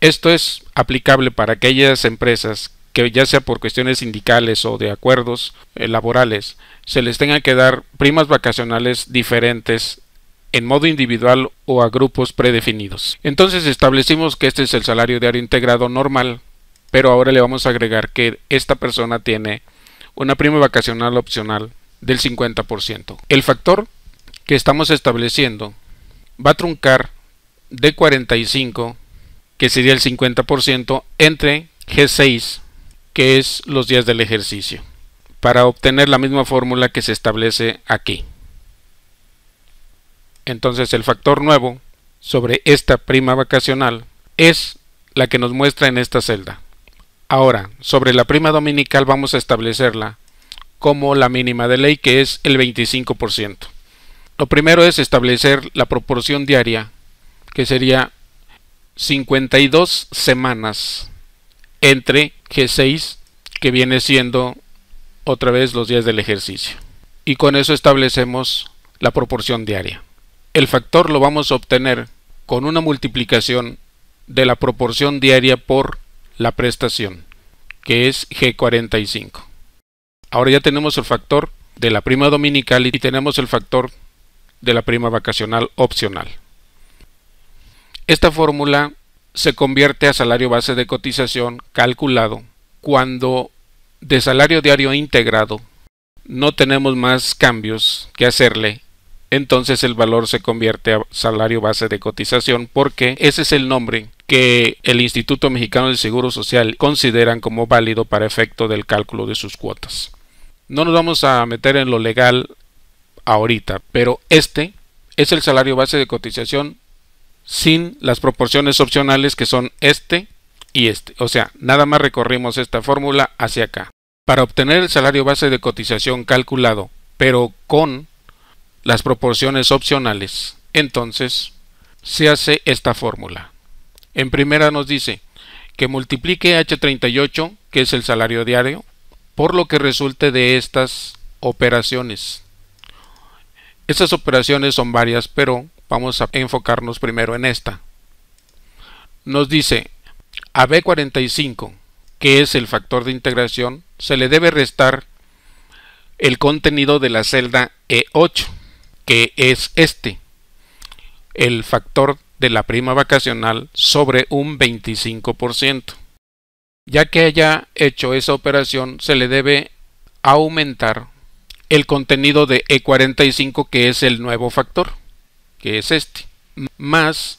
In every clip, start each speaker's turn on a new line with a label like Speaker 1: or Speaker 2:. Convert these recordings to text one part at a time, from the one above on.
Speaker 1: Esto es aplicable para aquellas empresas que, ya sea por cuestiones sindicales o de acuerdos laborales, se les tenga que dar primas vacacionales diferentes en modo individual o a grupos predefinidos. Entonces establecimos que este es el salario diario integrado normal, pero ahora le vamos a agregar que esta persona tiene una prima vacacional opcional del 50%. El factor que estamos estableciendo va a truncar D45, que sería el 50%, entre G6, que es los días del ejercicio, para obtener la misma fórmula que se establece aquí. Entonces el factor nuevo sobre esta prima vacacional es la que nos muestra en esta celda. Ahora, sobre la prima dominical vamos a establecerla como la mínima de ley, que es el 25%. Lo primero es establecer la proporción diaria, que sería 52 semanas entre G6, que viene siendo otra vez los días del ejercicio. Y con eso establecemos la proporción diaria. El factor lo vamos a obtener con una multiplicación de la proporción diaria por la prestación, que es G45. Ahora ya tenemos el factor de la prima dominical y tenemos el factor de la prima vacacional opcional. Esta fórmula se convierte a salario base de cotización calculado cuando de salario diario integrado no tenemos más cambios que hacerle. Entonces el valor se convierte a salario base de cotización, porque ese es el nombre que el Instituto Mexicano del Seguro Social consideran como válido para efecto del cálculo de sus cuotas. No nos vamos a meter en lo legal ahorita, pero este es el salario base de cotización sin las proporciones opcionales, que son este y este. O sea, nada más recorrimos esta fórmula hacia acá. Para obtener el salario base de cotización calculado, pero con las proporciones opcionales, entonces se hace esta fórmula. En primera nos dice que multiplique H38, que es el salario diario, por lo que resulte de estas operaciones. Estas operaciones son varias, pero vamos a enfocarnos primero en esta. Nos dice a B45, que es el factor de integración, se le debe restar el contenido de la celda E8, que es este, el factor de la prima vacacional sobre un 25%. Ya que haya hecho esa operación, se le debe aumentar el contenido de E45, que es el nuevo factor, que es este, más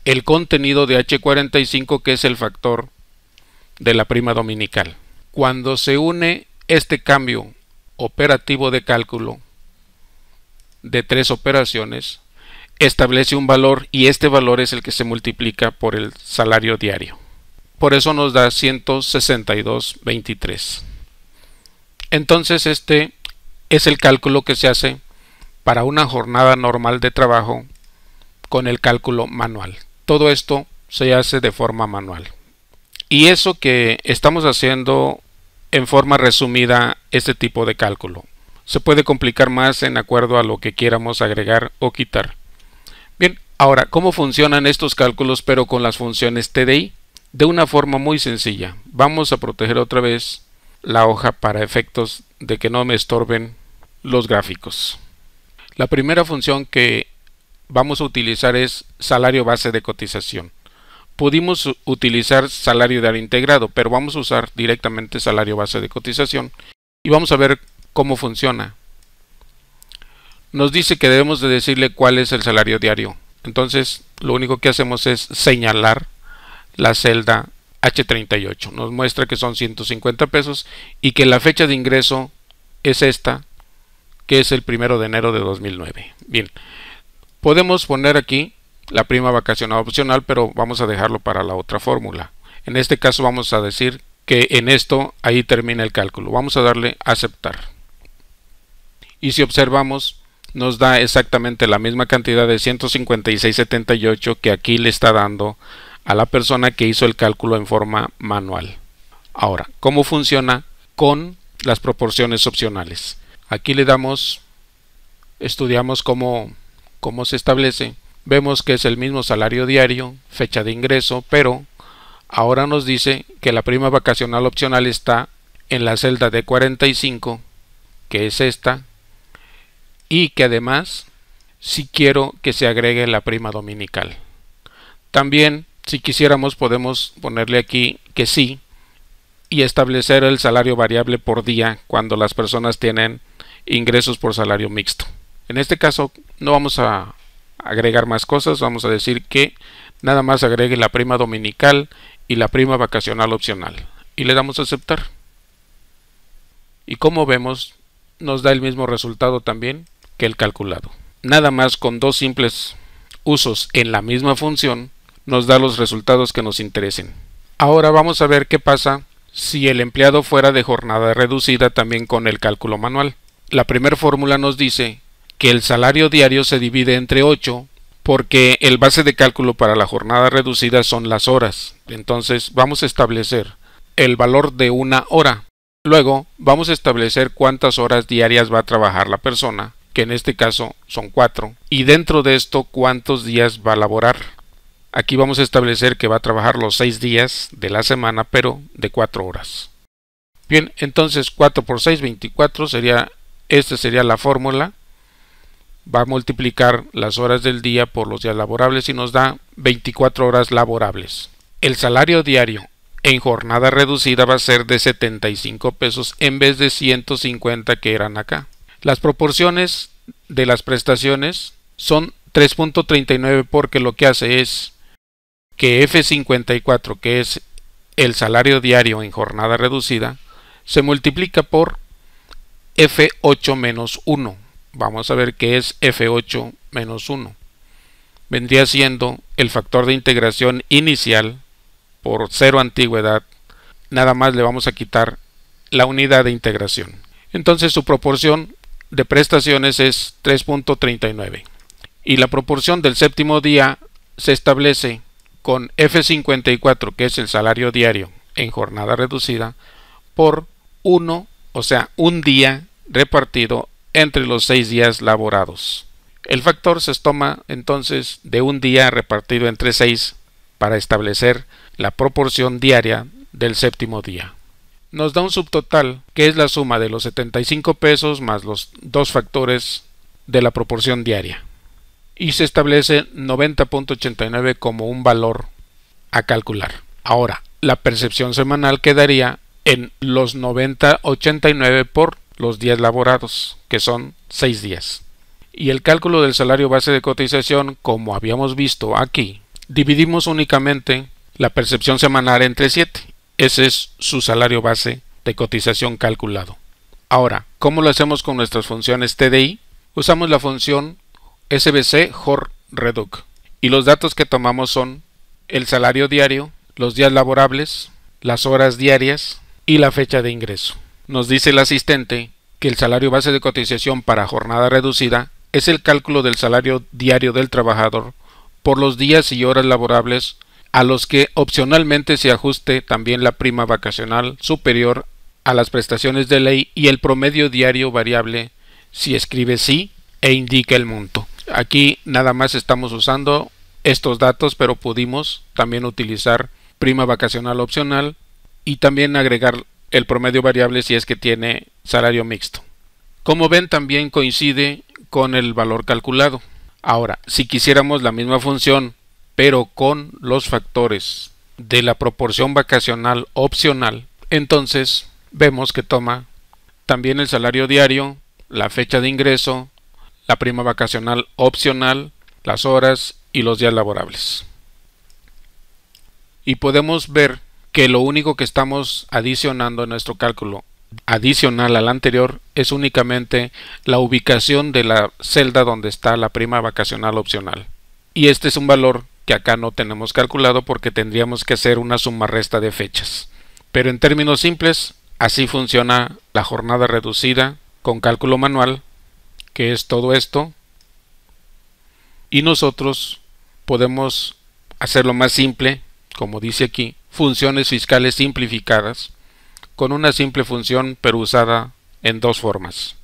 Speaker 1: el contenido de H45, que es el factor de la prima dominical. Cuando se une este cambio operativo de cálculo de tres operaciones, establece un valor, y este valor es el que se multiplica por el salario diario. Por eso nos da 162.23. Entonces este es el cálculo que se hace para una jornada normal de trabajo con el cálculo manual. Todo esto se hace de forma manual. Y eso que estamos haciendo en forma resumida, este tipo de cálculo. Se puede complicar más en acuerdo a lo que quieramos agregar o quitar. Bien, ahora, ¿cómo funcionan estos cálculos pero con las funciones TDI? De una forma muy sencilla. Vamos a proteger otra vez la hoja para efectos de que no me estorben los gráficos. La primera función que vamos a utilizar es salario base de cotización. Pudimos utilizar salario diario integrado, pero vamos a usar directamente salario base de cotización y vamos a ver cómo funciona. Nos dice que debemos de decirle cuál es el salario diario. Entonces lo único que hacemos es señalar la celda H38. Nos muestra que son 150 pesos y que la fecha de ingreso es esta, que es el 1 de enero de 2009. Bien, podemos poner aquí la prima vacacional opcional, pero vamos a dejarlo para la otra fórmula. En este caso vamos a decir que en esto ahí termina el cálculo. Vamos a darle a aceptar. Y si observamos, nos da exactamente la misma cantidad de 156.78 que aquí le está dando a la persona que hizo el cálculo en forma manual. Ahora, ¿cómo funciona con las proporciones opcionales? Aquí le damos, estudiamos cómo se establece. Vemos que es el mismo salario diario, fecha de ingreso, pero Ahora nos dice que la prima vacacional opcional está en la celda de 45, que es esta, y que además si quiero que se agregue la prima dominical. También, si quisiéramos, podemos ponerle aquí que sí y establecer el salario variable por día cuando las personas tienen ingresos por salario mixto. En este caso no vamos a agregar más cosas, vamos a decir que nada más agregue la prima dominical y la prima vacacional opcional y le damos a aceptar. Y como vemos, nos da el mismo resultado también que el calculado. Nada más con dos simples usos en la misma función nos da los resultados que nos interesen. Ahora vamos a ver qué pasa si el empleado fuera de jornada reducida también con el cálculo manual. La primera fórmula nos dice que el salario diario se divide entre 8 porque el base de cálculo para la jornada reducida son las horas. Entonces vamos a establecer el valor de una hora. Luego vamos a establecer cuántas horas diarias va a trabajar la persona, que en este caso son 4, y dentro de esto cuántos días va a laborar. Aquí vamos a establecer que va a trabajar los 6 días de la semana, pero de 4 horas. Bien, entonces 4 por 6, 24 esta sería la fórmula. Va a multiplicar las horas del día por los días laborables y nos da 24 horas laborables. El salario diario en jornada reducida va a ser de 75 pesos en vez de 150 que eran acá. Las proporciones de las prestaciones son 3.39 porque lo que hace es que F54, que es el salario diario en jornada reducida, se multiplica por F8 menos 1. Vamos a ver qué es F8 menos 1. Vendría siendo el factor de integración inicial por 0 antigüedad. Nada más le vamos a quitar la unidad de integración. Entonces su proporción de prestaciones es 3.39. Y la proporción del séptimo día se establece con F54, que es el salario diario en jornada reducida, por 1, o sea, un día repartido entre los 6 días laborados. El factor se toma entonces de un día repartido entre 6 para establecer la proporción diaria del séptimo día. Nos da un subtotal que es la suma de los 75 pesos más los dos factores de la proporción diaria. Y se establece 90.89 como un valor a calcular. Ahora, la percepción semanal quedaría en los 90.89 por los días laborados, que son 6 días. Y el cálculo del salario base de cotización, como habíamos visto aquí, dividimos únicamente la percepción semanal entre 7. Ese es su salario base de cotización calculado. Ahora, ¿cómo lo hacemos con nuestras funciones TDI? Usamos la función SBC JOR Reduc y los datos que tomamos son el salario diario, los días laborables, las horas diarias y la fecha de ingreso. Nos dice el asistente que el salario base de cotización para jornada reducida es el cálculo del salario diario del trabajador por los días y horas laborables a los que opcionalmente se ajuste también la prima vacacional superior a las prestaciones de ley y el promedio diario variable si escribe sí e indica el monto. Aquí nada más estamos usando estos datos, pero pudimos también utilizar prima vacacional opcional y también agregar el promedio variable si es que tiene salario mixto. Como ven, también coincide con el valor calculado. Ahora, si quisiéramos la misma función pero con los factores de la proporción vacacional opcional, entonces vemos que toma también el salario diario, la fecha de ingreso, la prima vacacional opcional, las horas y los días laborables. Y podemos ver que lo único que estamos adicionando en nuestro cálculo adicional al anterior es únicamente la ubicación de la celda donde está la prima vacacional opcional. Y este es un valor que acá no tenemos calculado porque tendríamos que hacer una suma resta de fechas. Pero en términos simples, así funciona la jornada reducida con cálculo manual, que es todo esto. Y nosotros podemos hacerlo más simple, como dice aquí, funciones fiscales simplificadas, con una simple función pero usada en dos formas.